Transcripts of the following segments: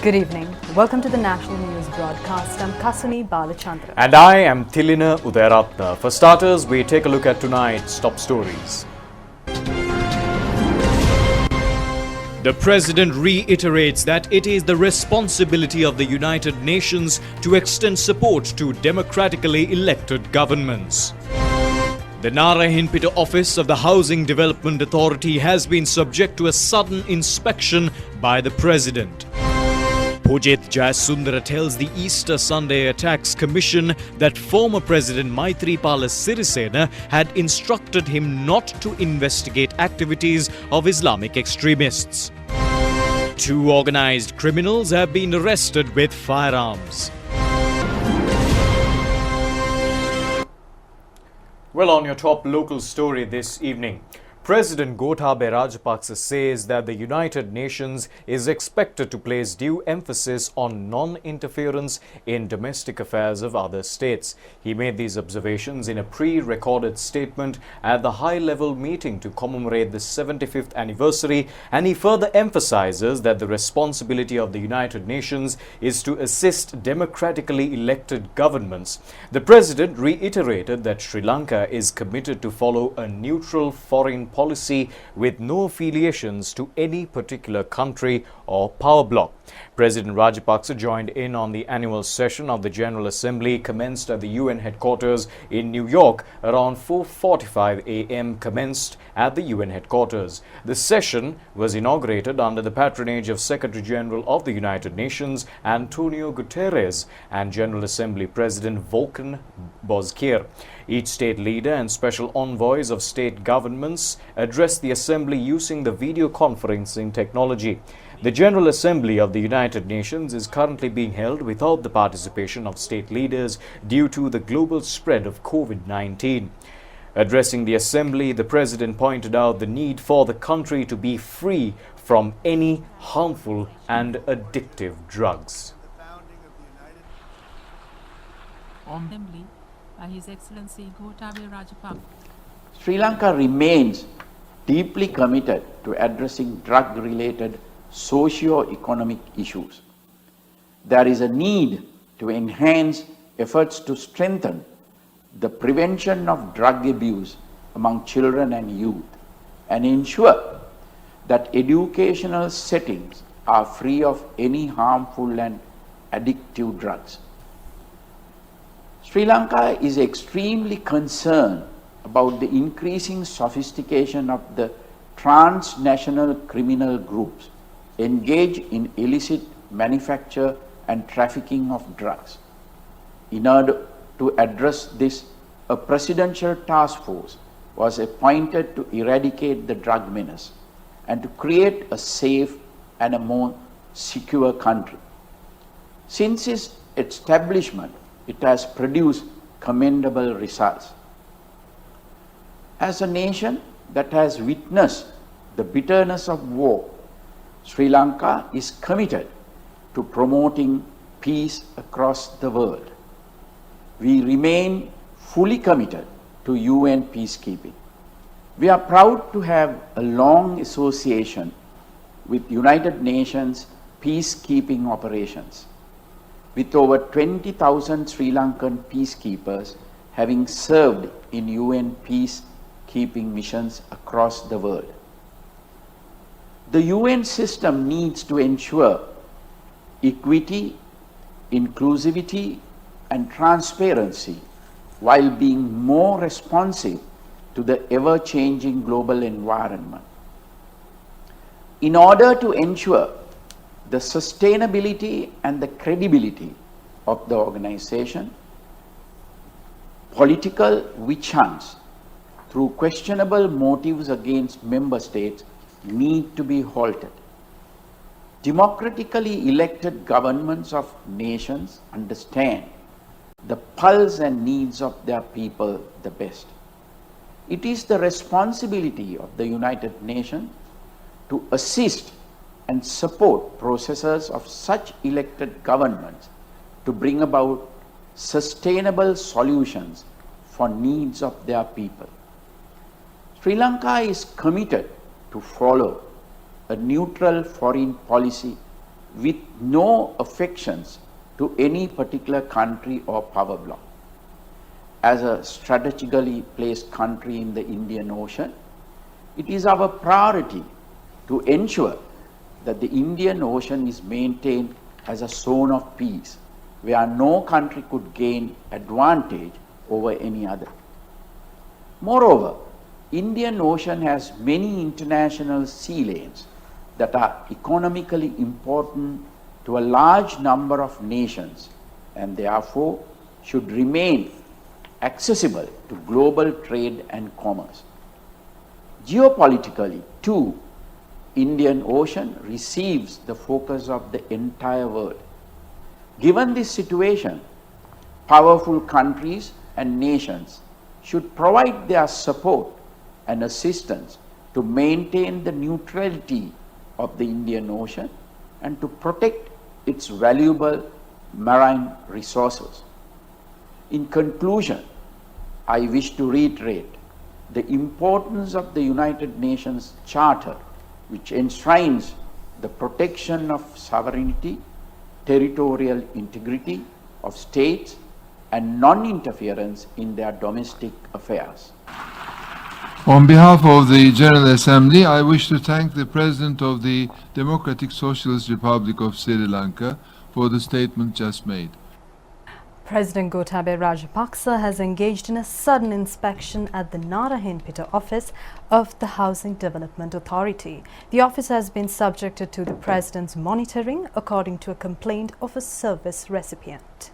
Good evening. Welcome to the National News Broadcast. I'm Kasuni Balachandran. And I am Tilina Udayaratna. For starters, we take a look at tonight's top stories. The President reiterates that it is the responsibility of the United Nations to extend support to democratically elected governments. The Narayanpeta office of the Housing Development Authority has been subject to a sudden inspection by the President. Pujit Jayasundara tells the Easter Sunday Attacks Commission that former President Maithripala Sirisena had instructed him not to investigate activities of Islamic extremists. 2 organized criminals have been arrested with firearms. Well, on your top local story this evening, President Gotabaya Rajapaksa says that the United Nations is expected to place due emphasis on non-interference in domestic affairs of other states. He made these observations in a pre-recorded statement at the high-level meeting to commemorate the 75th anniversary, and he further emphasizes that the responsibility of the United Nations is to assist democratically elected governments. The President reiterated that Sri Lanka is committed to follow a neutral foreign policy with no affiliations to any particular country or power bloc. President Rajapaksa joined in on the annual session of the General Assembly commenced at the UN headquarters in New York around 4:45 a.m. commenced at the UN headquarters. The session was inaugurated under the patronage of Secretary General of the United Nations Antonio Guterres and General Assembly President Volkan Bozkir. Each state leader and special envoys of state governments addressed the Assembly using the video conferencing technology. The General Assembly of the United Nations is currently being held without the participation of state leaders due to the global spread of COVID-19. Addressing the Assembly, the President pointed out the need for the country to be free from any harmful and addictive drugs. On Assembly, His Excellency Gotabaya Rajapaksa. Sri Lanka remains deeply committed to addressing drug-related socio-economic issues. There is a need to enhance efforts to strengthen the prevention of drug abuse among children and youth and ensure that educational settings are free of any harmful and addictive drugs. Sri Lanka is extremely concerned about the increasing sophistication of the transnational criminal groups engaged in illicit manufacture and trafficking of drugs. In order to address this, a presidential task force was appointed to eradicate the drug menace and to create a safe and a more secure country. Since its establishment, it has produced commendable results. As a nation that has witnessed the bitterness of war, Sri Lanka is committed to promoting peace across the world. We remain fully committed to UN peacekeeping. We are proud to have a long association with United Nations peacekeeping operations, with over 20,000 Sri Lankan peacekeepers having served in UN peacekeeping missions across the world. The UN system needs to ensure equity, inclusivity, and transparency while being more responsive to the ever-changing global environment. In order to ensure the sustainability and the credibility of the organization, political witch hunts through questionable motives against member states need to be halted. Democratically elected governments of nations understand the pulse and needs of their people the best. It is the responsibility of the United Nations to assist and support processes of such elected governments to bring about sustainable solutions for needs of their people. Sri Lanka is committed to follow a neutral foreign policy with no affections to any particular country or power bloc. As a strategically placed country in the Indian Ocean, it is our priority to ensure that the Indian Ocean is maintained as a zone of peace, where no country could gain advantage over any other. Moreover, Indian Ocean has many international sea lanes that are economically important to a large number of nations and therefore should remain accessible to global trade and commerce. Geopolitically, too, Indian Ocean receives the focus of the entire world. Given this situation, powerful countries and nations should provide their support and assistance to maintain the neutrality of the Indian Ocean and to protect its valuable marine resources. In conclusion, I wish to reiterate the importance of the United Nations Charter, which enshrines the protection of sovereignty, territorial integrity of states, and non-interference in their domestic affairs. On behalf of the General Assembly, I wish to thank the President of the Democratic Socialist Republic of Sri Lanka for the statement just made. President Gotabaya Rajapaksa has engaged in a sudden inspection at the Narayanpeta office of the Housing Development Authority. The office has been subjected to the President's monitoring according to a complaint of a service recipient.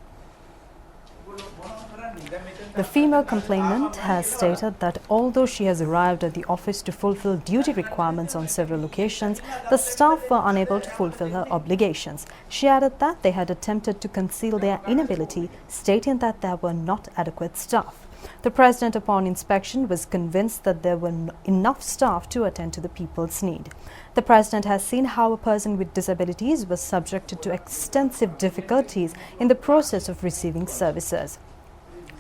The female complainant has stated that although she has arrived at the office to fulfill duty requirements on several occasions, the staff were unable to fulfill her obligations. She added that they had attempted to conceal their inability, stating that there were not adequate staff. The President, upon inspection, was convinced that there were enough staff to attend to the people's need. The President has seen how a person with disabilities was subjected to extensive difficulties in the process of receiving services.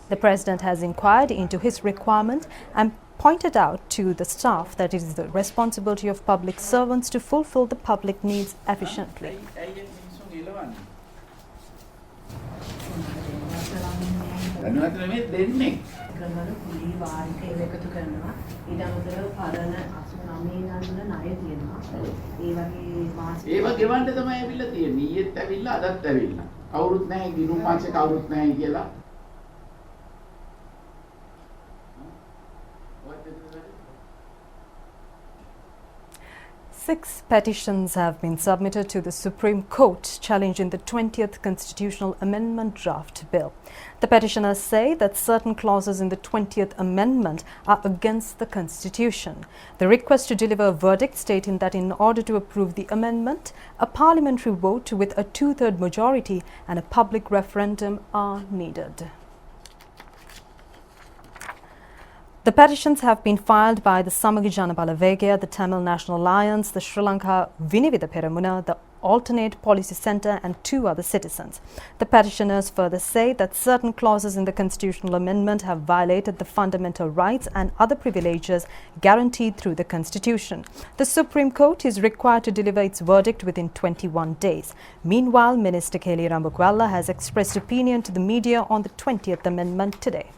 The President has inquired into his requirement and pointed out to the staff that it is the responsibility of public servants to fulfill the public needs efficiently. Six petitions have been submitted to the Supreme Court challenging the 20th Constitutional Amendment draft bill. The petitioners say that certain clauses in the 20th Amendment are against the Constitution. They request to deliver a verdict stating that in order to approve the amendment, a parliamentary vote with a two-third majority and a public referendum are needed. The petitions have been filed by the Samaga Janabala Vegaya, the Tamil National Alliance, the Sri Lanka Vinivida Peramuna, the Alternate Policy Centre and two other citizens. The petitioners further say that certain clauses in the constitutional amendment have violated the fundamental rights and other privileges guaranteed through the Constitution. The Supreme Court is required to deliver its verdict within 21 days. Meanwhile, Minister Kelly Rambukwalla has expressed opinion to the media on the 20th Amendment today.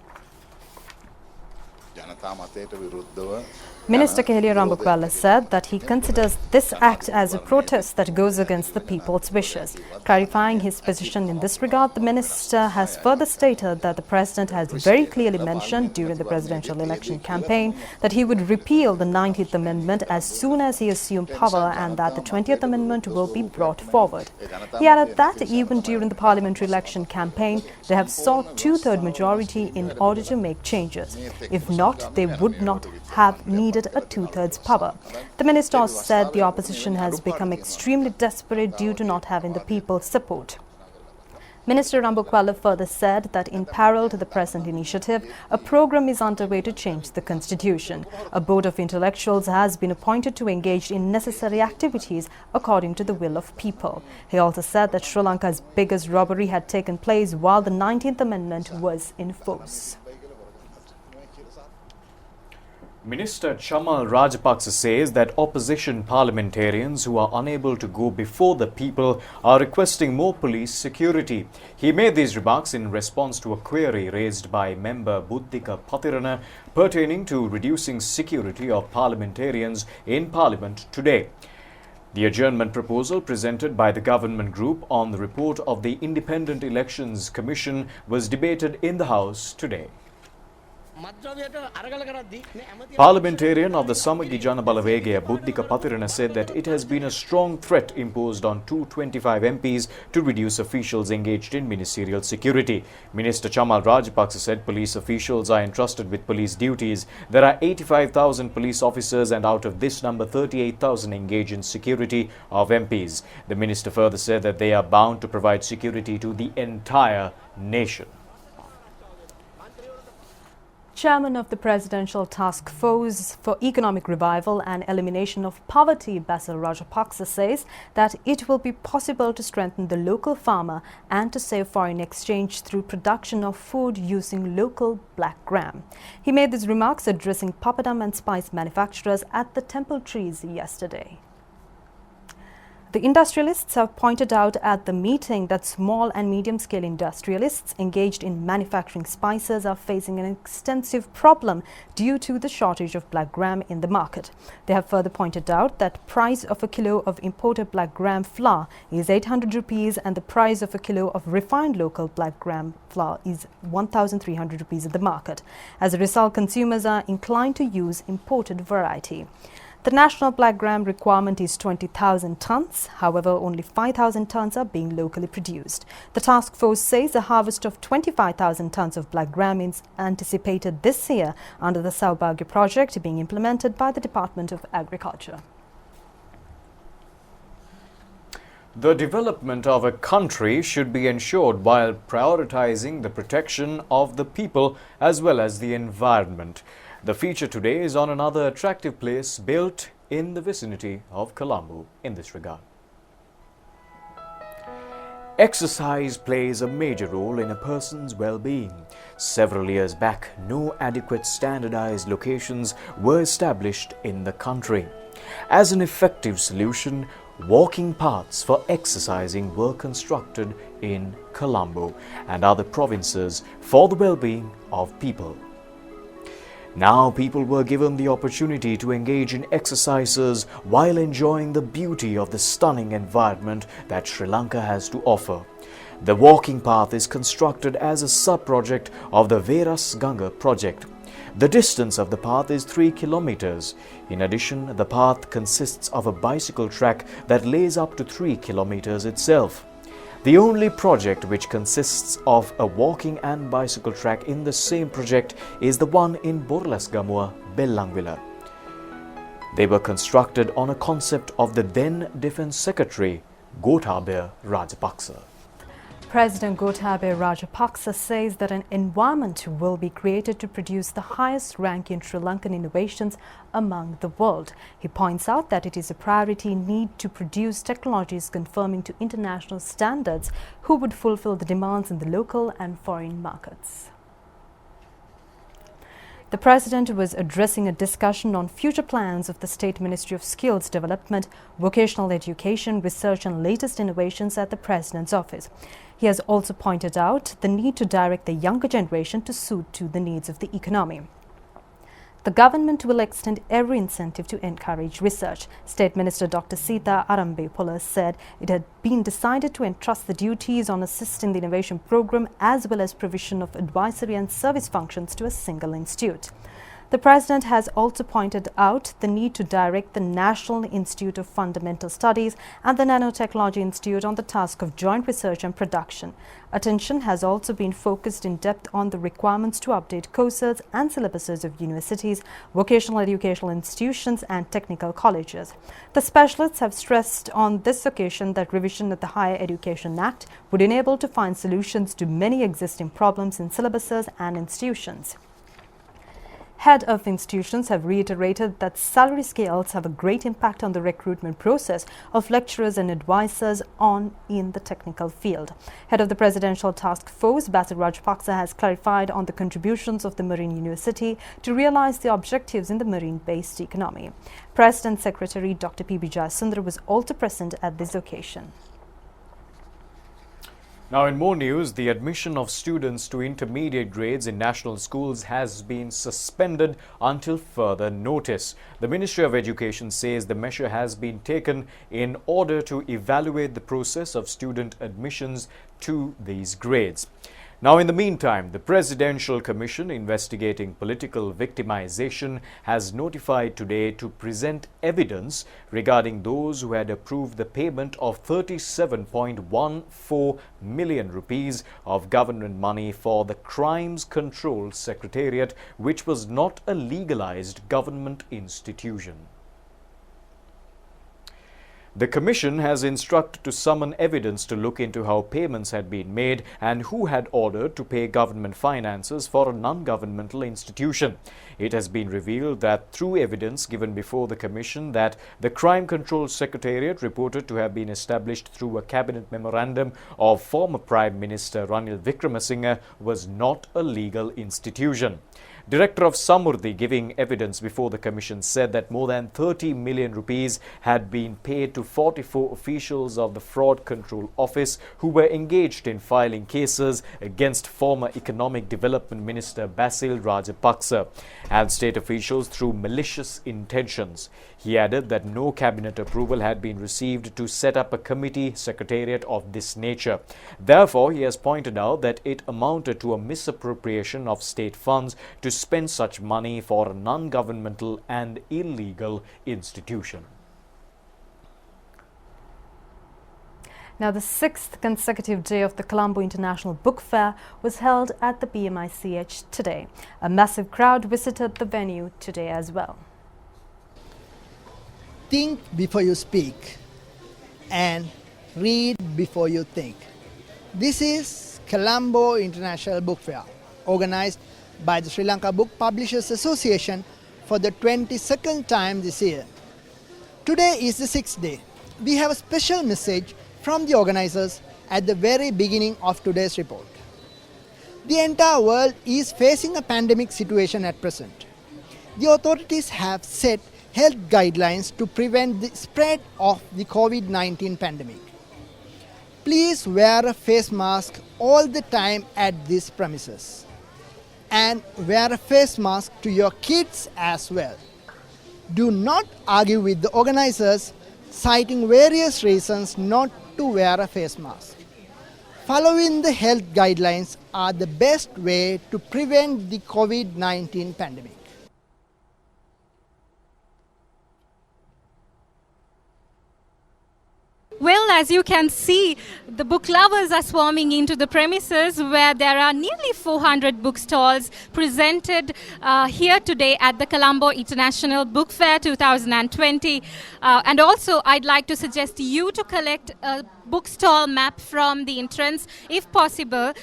Minister Kelly Rambukwalla said that he considers this act as a protest that goes against the people's wishes. Clarifying his position in this regard, the minister has further stated that the president has very clearly mentioned during the presidential election campaign that he would repeal the 19th Amendment as soon as he assumed power and that the 20th Amendment will be brought forward. He added that even during the parliamentary election campaign, they have sought two-third majority in order to make changes. If not, they would not have needed a two-thirds power. The minister said the opposition has become extremely desperate due to not having the people's support. Minister Rambukwalla further said that in parallel to the present initiative, a program is underway to change the constitution. A board of intellectuals has been appointed to engage in necessary activities according to the will of people. He also said that Sri Lanka's biggest robbery had taken place while the 19th Amendment was in force. Minister Chamal Rajapaksa says that opposition parliamentarians who are unable to go before the people are requesting more police security. He made these remarks in response to a query raised by member Buddhika Pathirana pertaining to reducing security of parliamentarians in Parliament today. The adjournment proposal presented by the government group on the report of the Independent Elections Commission was debated in the House today. Parliamentarian of the Samagi Jana Balawegaya Buddhika Pathirana said that it has been a strong threat imposed on 225 MPs to reduce officials engaged in ministerial security. Minister Chamal Rajapaksa said police officials are entrusted with police duties. There are 85,000 police officers and out of this number 38,000 engage in security of MPs. The minister further said that they are bound to provide security to the entire nation. Chairman of the Presidential Task Force for Economic Revival and Elimination of Poverty, Basil Rajapaksa, says that it will be possible to strengthen the local farmer and to save foreign exchange through production of food using local black gram. He made these remarks addressing papadum and spice manufacturers at the Temple Trees yesterday. The industrialists have pointed out at the meeting that small and medium-scale industrialists engaged in manufacturing spices are facing an extensive problem due to the shortage of black gram in the market. They have further pointed out that price of a kilo of imported black gram flour is 800 rupees and the price of a kilo of refined local black gram flour is 1,300 rupees in the market. As a result, consumers are inclined to use imported variety. The national black gram requirement is 20,000 tons. However, only 5,000 tons are being locally produced. The task force says a harvest of 25,000 tons of black gram is anticipated this year under the Saubhagya project being implemented by the Department of Agriculture. The development of a country should be ensured while prioritizing the protection of the people as well as the environment. The feature today is on another attractive place built in the vicinity of Colombo in this regard. Exercise plays a major role in a person's well-being. Several years back, no adequate standardized locations were established in the country. As an effective solution, walking paths for exercising were constructed in Colombo and other provinces for the well-being of people. Now people were given the opportunity to engage in exercises while enjoying the beauty of the stunning environment that Sri Lanka has to offer. The walking path is constructed as a sub-project of the Veras Ganga project. The distance of the path is 3 kilometers. In addition, the path consists of a bicycle track that lays up to 3 kilometers itself. The only project which consists of a walking and bicycle track in the same project is the one in Borlasgamua, Bellangvilla. They were constructed on a concept of the then Defence Secretary, Gotabaya Rajapaksa. President Gotabaya Rajapaksa says that an environment will be created to produce the highest ranking Sri Lankan innovations among the world. He points out that it is a priority need to produce technologies conforming to international standards who would fulfill the demands in the local and foreign markets. The President was addressing a discussion on future plans of the State Ministry of Skills Development, Vocational Education, Research and latest innovations at the President's office. He has also pointed out the need to direct the younger generation to suit to the needs of the economy. The government will extend every incentive to encourage research. State Minister Dr. Sita Arambepola said it had been decided to entrust the duties on assisting the innovation program as well as provision of advisory and service functions to a single institute. The President has also pointed out the need to direct the National Institute of Fundamental Studies and the Nanotechnology Institute on the task of joint research and production. Attention has also been focused in depth on the requirements to update courses and syllabuses of universities, vocational educational institutions and technical colleges. The specialists have stressed on this occasion that revision of the Higher Education Act would enable to find solutions to many existing problems in syllabuses and institutions. Head of institutions have reiterated that salary scales have a great impact on the recruitment process of lecturers and advisors in the technical field. Head of the Presidential Task Force, Basil Rajapaksa, has clarified on the contributions of the Marine University to realize the objectives in the marine-based economy. President Secretary Dr. P.B. Jayasundar was also present at this occasion. Now, in more news, the admission of students to intermediate grades in national schools has been suspended until further notice. The Ministry of Education says the measure has been taken in order to evaluate the process of student admissions to these grades. Now, in the meantime, the Presidential Commission investigating political victimization has notified today to present evidence regarding those who had approved the payment of 37.14 million rupees of government money for the Crimes Control Secretariat, which was not a legalized government institution. The Commission has instructed to summon evidence to look into how payments had been made and who had ordered to pay government finances for a non-governmental institution. It has been revealed that through evidence given before the Commission that the Crime Control Secretariat reported to have been established through a cabinet memorandum of former Prime Minister Ranil Wickremesinghe was not a legal institution. Director of Samurdhi giving evidence before the Commission said that more than 30 million rupees had been paid to 44 officials of the Fraud Control Office who were engaged in filing cases against former Economic Development Minister Basil Rajapaksa and state officials through malicious intentions. He added that no cabinet approval had been received to set up a committee secretariat of this nature. Therefore, he has pointed out that it amounted to a misappropriation of state funds to spend such money for a non-governmental and illegal institution. Now, the 6th consecutive day of the Colombo International Book Fair was held at the PMICH today. A massive crowd visited the venue today as well. Think before you speak and read before you think. This is Colombo International Book Fair, organized by the Sri Lanka Book Publishers Association for the 22nd time this year. Today is the 6th day. We have a special message from the organizers at the very beginning of today's report. The entire world is facing a pandemic situation at present. The authorities have set health guidelines to prevent the spread of the COVID-19 pandemic. Please wear a face mask all the time at these premises. And wear a face mask to your kids as well. Do not argue with the organizers, citing various reasons not to wear a face mask. Following the health guidelines are the best way to prevent the COVID-19 pandemic. Well, as you can see, the book lovers are swarming into the premises where there are nearly 400 book stalls presented here today at the Colombo International Book Fair 2020. And also, I'd like to suggest you to collect a bookstall map from the entrance if possible,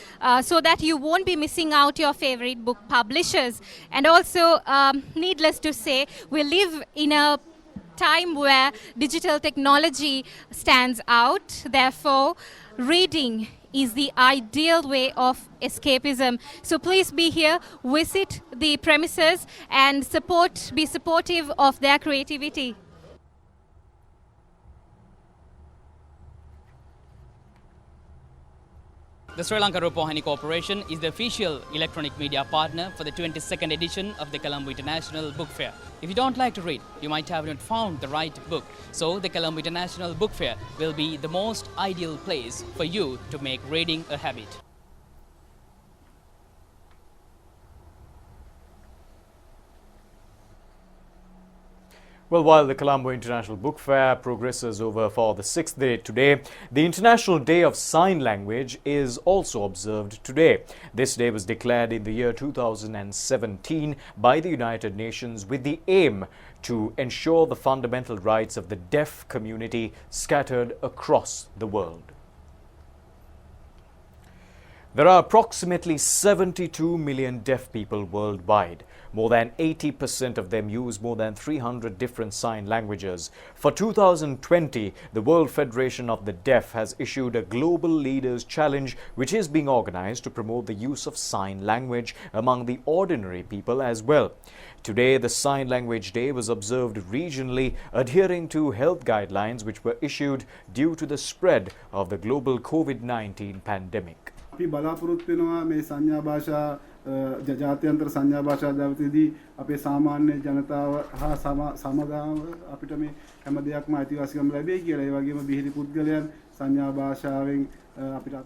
so that you won't be missing out your favorite book publishers. And also, needless to say, we live in a time where digital technology stands out. Therefore, reading is the ideal way of escapism. So please be here, visit the premises and be supportive of their creativity. The Sri Lanka Rupavahini Corporation is the official electronic media partner for the 22nd edition of the Colombo International Book Fair. If you don't like to read, you might have not found the right book. So the Colombo International Book Fair will be the most ideal place for you to make reading a habit. Well, while the Colombo International Book Fair progresses over for the 6th day today, the International Day of Sign Language is also observed today. This day was declared in the year 2017 by the United Nations with the aim to ensure the fundamental rights of the deaf community scattered across the world. There are approximately 72 million deaf people worldwide. More than 80% of them use more than 300 different sign languages. For 2020, the World Federation of the Deaf has issued a Global Leaders Challenge, which is being organized to promote the use of sign language among the ordinary people as well. Today, the Sign Language Day was observed regionally, adhering to health guidelines which were issued due to the spread of the global COVID-19 pandemic. අපි බලාපොරොත්තු වෙනවා මේ සංඥා භාෂා ජාත්‍යන්තර සංඥා භාෂා දවසේදී අපේ සාමාන්‍ය ජනතාව හා සමගාව අපිට මේ හැම දෙයක්ම අයිතිවාසිකම් ලැබෙයි කියලා. ඒ වගේම බිහිරි පුද්ගලයන් සංඥා භාෂාවෙන් අපිට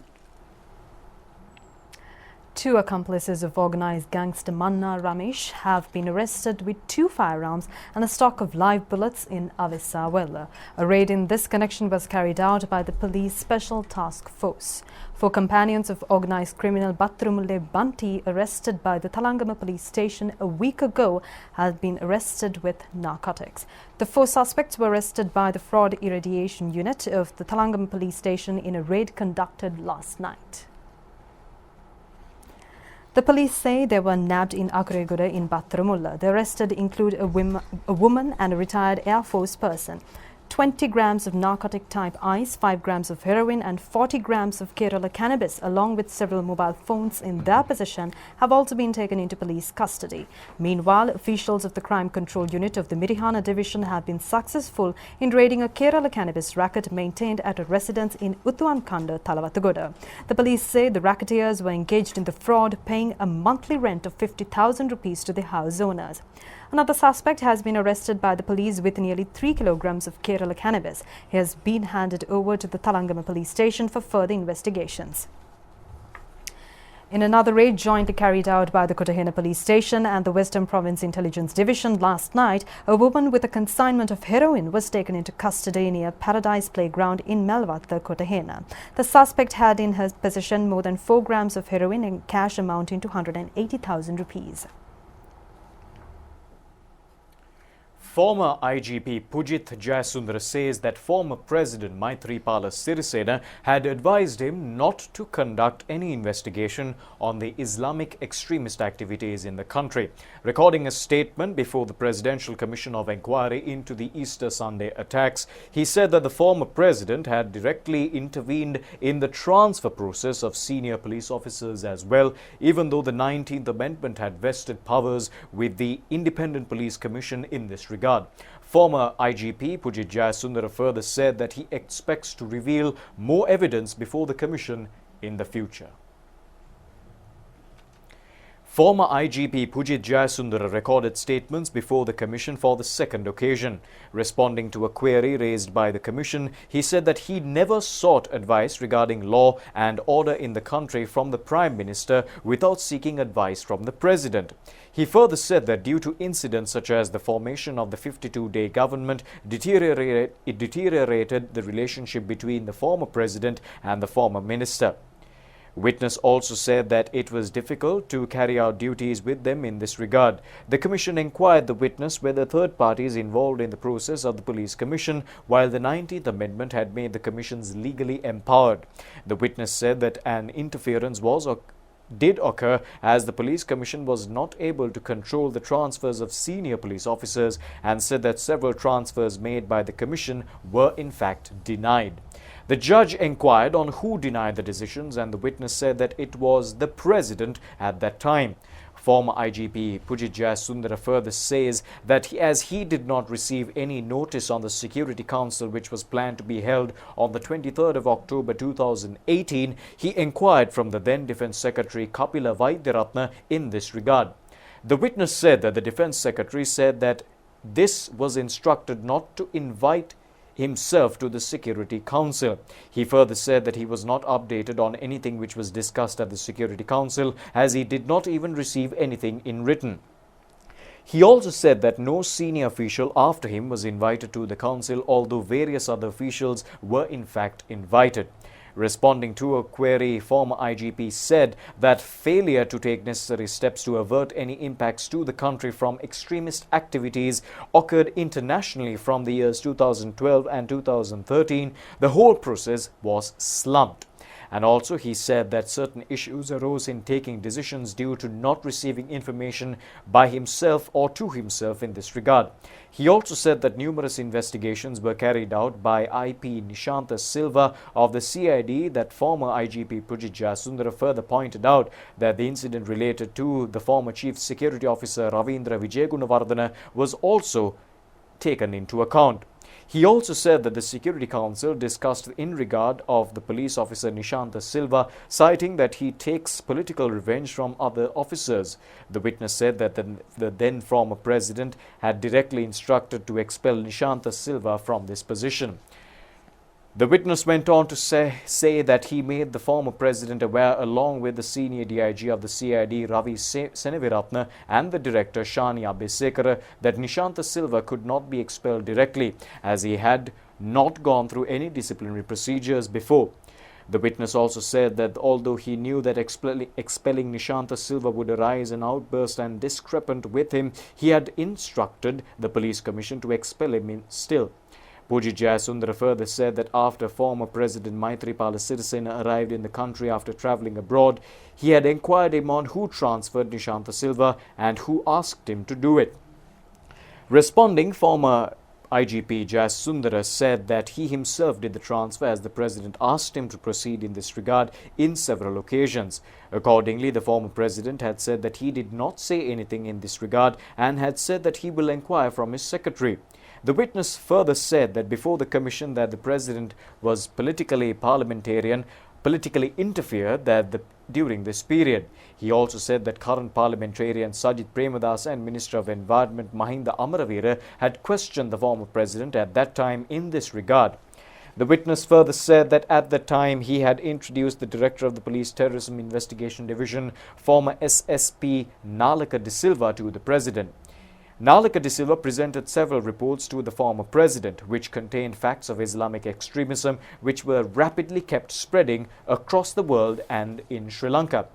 Two accomplices of organized gangster Manna Ramesh have been arrested with 2 firearms and a stock of live bullets in Avisawala. A raid in this connection was carried out by the police special task force. 4 companions of organized criminal Batrumulle Banti, arrested by the Talangama police station a week ago, had been arrested with narcotics. The 4 suspects were arrested by the fraud irradiation unit of the Talangama police station in a raid conducted last night. The police say they were nabbed in Akureguda in Battaramulla. The arrested include a woman and a retired Air Force person. 20 grams of narcotic type ice, 5 grams of heroin and 40 grams of Kerala cannabis along with several mobile phones in their possession have also been taken into police custody. Meanwhile, officials of the Crime Control Unit of the Mirihana Division have been successful in raiding a Kerala cannabis racket maintained at a residence in Uttuankanda, Talawattugoda. The police say the racketeers were engaged in the fraud, paying a monthly rent of 50,000 rupees to the house owners. Another suspect has been arrested by the police with nearly 3 kilograms of Kerala cannabis. He has been handed over to the Talangama police station for further investigations. In another raid jointly carried out by the Kotahena police station and the Western Province Intelligence Division last night, a woman with a consignment of heroin was taken into custody near Paradise Playground in Melvatha, Kotahena. The suspect had in her possession more than 4 grams of heroin and cash amounting to 180,000 rupees. Former IGP Pujith Jayasundara says that former President Maithripala Sirisena had advised him not to conduct any investigation on the Islamic extremist activities in the country. Recording a statement before the Presidential Commission of Inquiry into the Easter Sunday attacks, he said that the former president had directly intervened in the transfer process of senior police officers as well, even though the 19th Amendment had vested powers with the Independent Police Commission in this regard. Former IGP Pujith Jayasundara further said that he expects to reveal more evidence before the Commission in the future. Former IGP Pujith Jayasundara recorded statements before the Commission for the second occasion. Responding to a query raised by the Commission, he said that he never sought advice regarding law and order in the country from the Prime Minister without seeking advice from the President. He further said that due to incidents such as the formation of the 52-day government, it deteriorated the relationship between the former President and the former Minister. Witness also said that it was difficult to carry out duties with them in this regard. The Commission inquired the witness whether third parties involved in the process of the Police Commission, while the 19th Amendment had made the Commissions legally empowered. The witness said that an interference did occur as the Police Commission was not able to control the transfers of senior police officers and said that several transfers made by the Commission were in fact denied. The judge inquired on who denied the decisions and the witness said that it was the President at that time. Former IGP Pujith Jayasundara further says that as he did not receive any notice on the Security Council which was planned to be held on the 23rd of October 2018, he inquired from the then Defence Secretary Kapila Vaidyaratna in this regard. The witness said that the Defence Secretary said that this was instructed not to invite himself to the Security Council. He further said that he was not updated on anything which was discussed at the Security Council as he did not even receive anything in written. He also said that no senior official after him was invited to the council, although various other officials were in fact invited. Responding to a query, former IGP said that failure to take necessary steps to avert any impacts to the country from extremist activities occurred internationally from the years 2012 and 2013. The whole process was slumped. And also he said that certain issues arose in taking decisions due to not receiving information by himself or to himself in this regard. He also said that numerous investigations were carried out by IP Nishantha Silva of the CID, that former IGP Pujit Jayasundara further pointed out that the incident related to the former Chief Security Officer Ravindra Vijayagunawardena was also taken into account. He also said that the Security Council discussed in regard of the police officer Nishantha Silva, citing that he takes political revenge from other officers. The witness said that the then former president had directly instructed to expel Nishantha Silva from this position. The witness went on to say that he made the former president aware, along with the senior DIG of the CID Ravi Seneviratne and the director Shani Abhisekara, that Nishantha Silva could not be expelled directly as he had not gone through any disciplinary procedures before. The witness also said that although he knew that expelling Nishantha Silva would arise an outburst and discrepant with him, he had instructed the police commission to expel him still. Pujit Jayasundara further said that after former President Maithripala Sirisena arrived in the country after travelling abroad, he had inquired him on who transferred Nishantha Silva and who asked him to do it. Responding, former IGP Jayasundara said that he himself did the transfer as the President asked him to proceed in this regard in several occasions. Accordingly, the former President had said that he did not say anything in this regard and had said that he will inquire from his secretary. The witness further said that before the commission that the President was politically interfered during this period. He also said that current parliamentarian Sajid Premadas and Minister of Environment Mahinda Amaravira had questioned the former President at that time in this regard. The witness further said that at the time he had introduced the Director of the Police Terrorism Investigation Division, former SSP Nalaka De Silva, to the President. Nalaka De Silva presented several reports to the former president, which contained facts of Islamic extremism, which were rapidly kept spreading across the world and in Sri Lanka.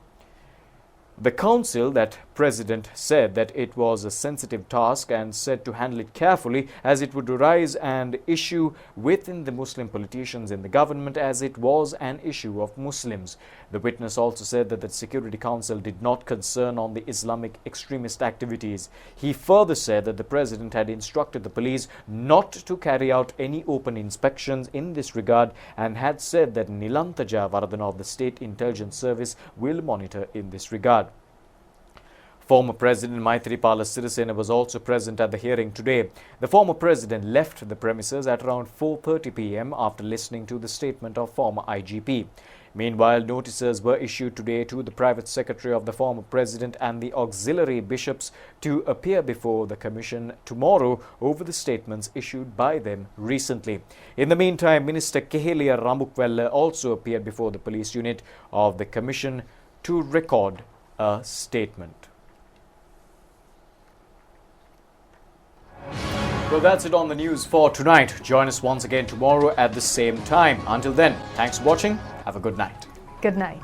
The council, that president said that it was a sensitive task and said to handle it carefully as it would arise an issue within the Muslim politicians in the government as it was an issue of Muslims. The witness also said that the Security Council did not concern on the Islamic extremist activities. He further said that the president had instructed the police not to carry out any open inspections in this regard and had said that Nilantha Jayawardena of the State Intelligence Service will monitor in this regard. Former President Maithripala Sirisena was also present at the hearing today. The former president left the premises at around 4:30 p.m. after listening to the statement of former IGP. Meanwhile, notices were issued today to the private secretary of the former president and the auxiliary bishops to appear before the commission tomorrow over the statements issued by them recently. In the meantime, Minister Kehelia Ramukwella also appeared before the police unit of the commission to record a statement. Well, that's it on the news for tonight. Join us once again tomorrow at the same time. Until then, thanks for watching. Have a good night. Good night.